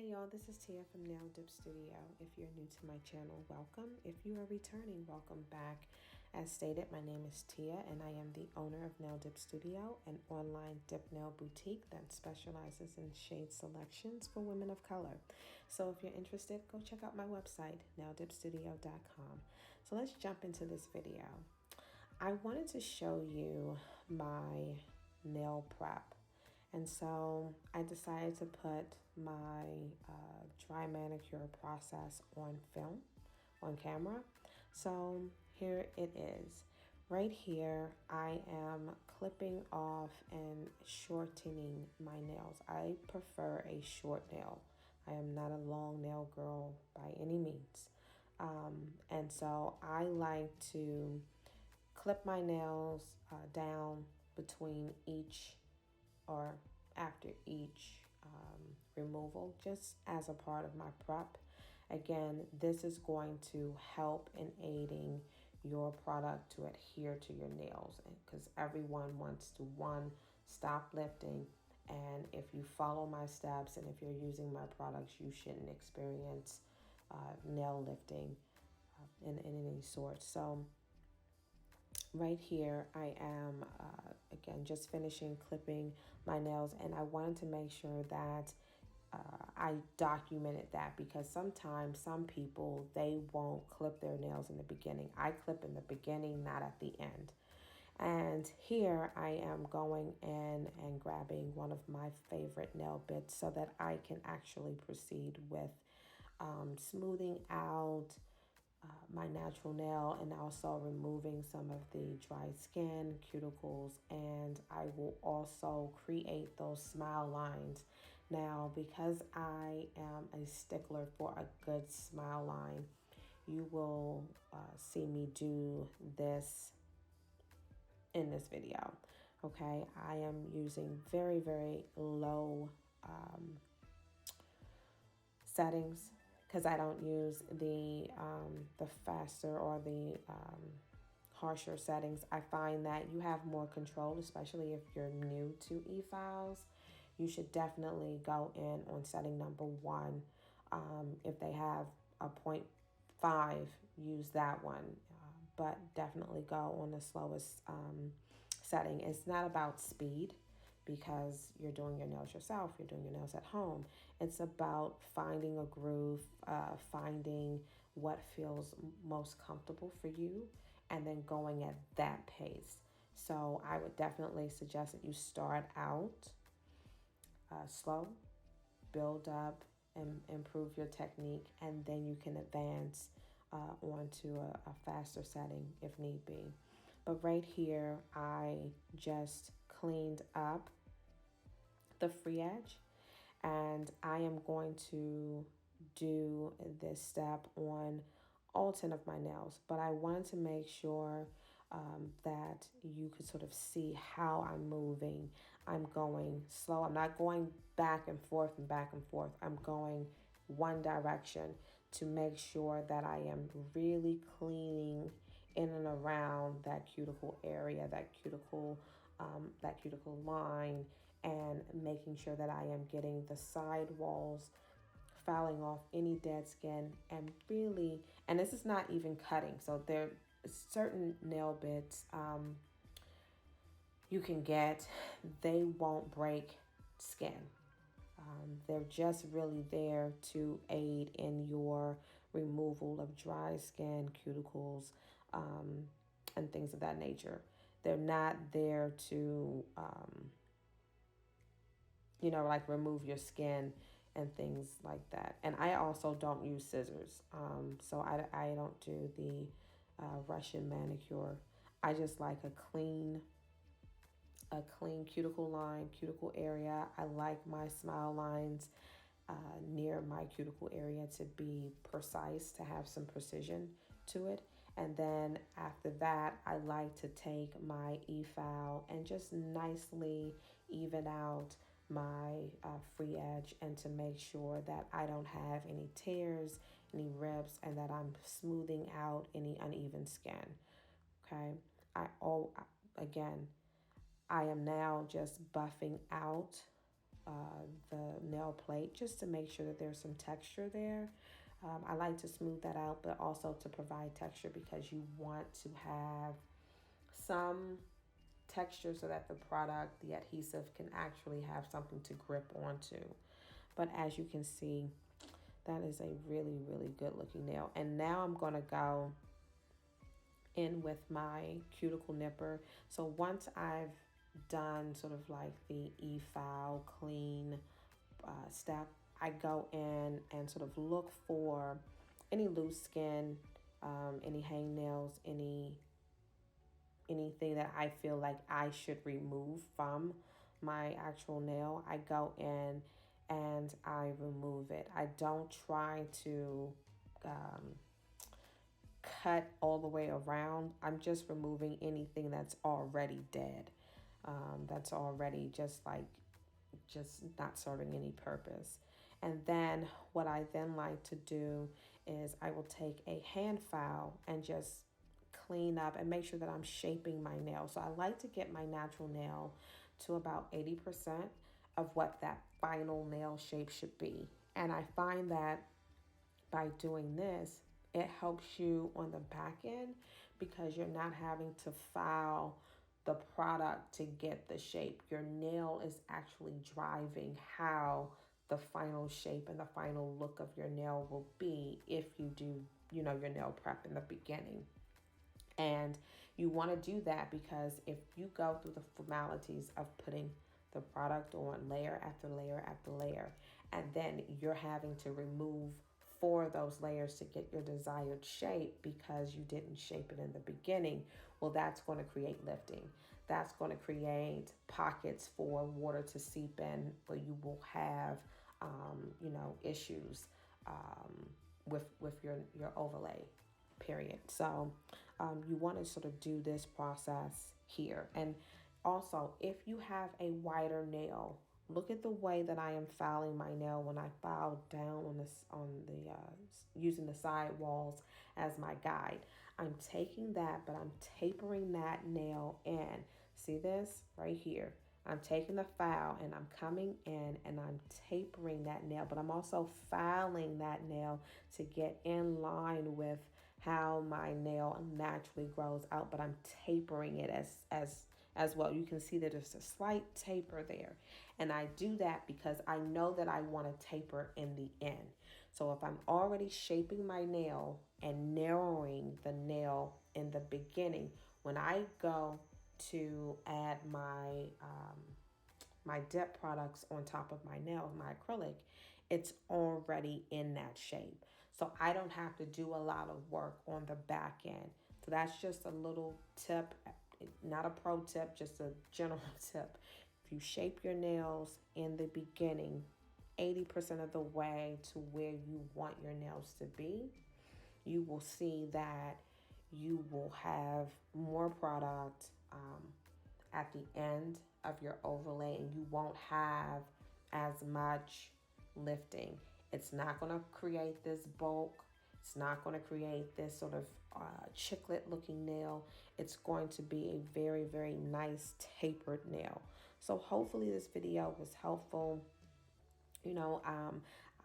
Hey y'all, this is Tia from Nail Dip Studio. If you're new to my channel, welcome. If you are returning, welcome back. As stated, my name is Tia and I am the owner of Nail Dip Studio, an online dip nail boutique that specializes in shade selections for women of color. So if you're interested, go check out my website, naildipstudio.com. So let's jump into this video. I wanted to show you my nail prep. And so I decided to put my dry manicure process on film, on camera. So here it is. Right here, I am clipping off and shortening my nails. I prefer a short nail. I am not a long nail girl by any means. And so I like to clip my nails down between each or after each removal, just as a part of my prep. Again, this is going to help in aiding your product to adhere to your nails, because everyone wants to stop lifting, and if you follow my steps and if you're using my products, you shouldn't experience nail lifting in any sort. So right here, I am, again, just finishing clipping my nails, and I wanted to make sure that I documented that, because sometimes some people, they won't clip their nails in the beginning. I clip in the beginning, not at the end. And here I am going in and grabbing one of my favorite nail bits so that I can actually proceed with smoothing out my natural nail, and also removing some of the dry skin, cuticles, and I will also create those smile lines. Now, because I am a stickler for a good smile line, you will see me do this in this video. Okay, I am using very, very low settings, because I don't use the faster or the harsher settings. I find that you have more control, especially if you're new to e-files. You should definitely go in on setting number 1. If they have a 0.5, use that one, but definitely go on the slowest setting. It's not about speed, because you're doing your nails yourself, you're doing your nails at home. It's about finding a groove, finding what feels most comfortable for you, and then going at that pace. So I would definitely suggest that you start out slow, build up, and improve your technique, and then you can advance onto a faster setting if need be. But right here, I just cleaned up the free edge, and I am going to do this step on all 10 of my nails, but I wanted to make sure that you could sort of see how I'm moving. I'm going slow. I'm not going back and forth and back and forth. I'm going one direction to make sure that I am really cleaning in and around that cuticle area, that cuticle line, and making sure that I am getting the side walls, fouling off any dead skin, and really, and this is not even cutting. So there are certain nail bits you can get, they won't break skin. They're just really there to aid in your removal of dry skin, cuticles, and things of that nature. They're not there to, like remove your skin and things like that. And I also don't use scissors. So I don't do the Russian manicure. I just like a clean cuticle line, cuticle area. I like my smile lines near my cuticle area to be precise, to have some precision to it. And then after that, I like to take my e-file and just nicely even out my free edge, and to make sure that I don't have any tears, any rips, and that I'm smoothing out any uneven skin. Okay, again, I am now just buffing out the nail plate just to make sure that there's some texture there. I like to smooth that out, but also to provide texture because you want to have some texture so that the product, the adhesive, can actually have something to grip onto. But as you can see, that is a really, really good looking nail. And now I'm going to go in with my cuticle nipper. So once I've done sort of like the e-file clean step, I go in and sort of look for any loose skin, any hangnails, anything that I feel like I should remove from my actual nail. I go in and I remove it. I don't try to cut all the way around. I'm just removing anything that's already dead. That's already just not serving any purpose. And then what I then like to do is I will take a hand file and just clean up and make sure that I'm shaping my nail. So I like to get my natural nail to about 80% of what that final nail shape should be. And I find that by doing this, it helps you on the back end because you're not having to file the product to get the shape. Your nail is actually driving how the final shape and the final look of your nail will be if you do, your nail prep in the beginning. And you want to do that because if you go through the formalities of putting the product on layer after layer after layer, and then you're having to remove 4 of those layers to get your desired shape because you didn't shape it in the beginning, well, that's going to create lifting. That's going to create pockets for water to seep in, where you will have, issues with your overlay, period. So you want to sort of do this process here. And also, if you have a wider nail, look at the way that I am filing my nail when I file down using the side walls as my guide. I'm taking that, but I'm tapering that nail in. See this right here? I'm taking the file and I'm coming in and I'm tapering that nail, but I'm also filing that nail to get in line with how my nail naturally grows out, but I'm tapering it as well. You can see that there's a slight taper there. And I do that because I know that I want to taper in the end. So if I'm already shaping my nail and narrowing the nail in the beginning, when I go to add my my dip products on top of my nail, my acrylic, it's already in that shape. So I don't have to do a lot of work on the back end. So that's just a little tip, not a pro tip, just a general tip. If you shape your nails in the beginning, 80% of the way to where you want your nails to be, you will see that you will have more product at the end of your overlay, and you won't have as much lifting. It's not going to create this bulk. It's not going to create this sort of chiclet looking nail. It's going to be a very, very nice tapered nail. So hopefully this video was helpful.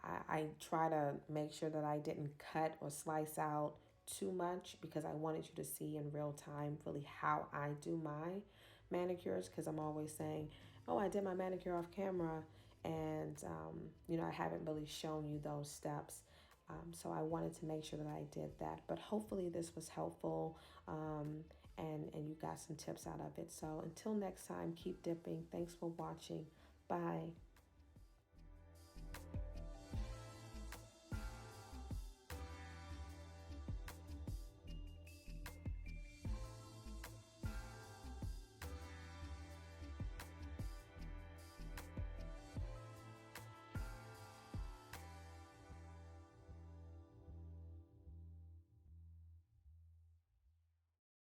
I try to make sure that I didn't cut or slice out too much because I wanted you to see in real time really how I do my manicures, because I'm always saying, oh, I did my manicure off camera, and I haven't really shown you those steps. So I wanted to make sure that I did that. But hopefully this was helpful, and you got some tips out of it. So until next time, keep dipping. Thanks for watching. Bye.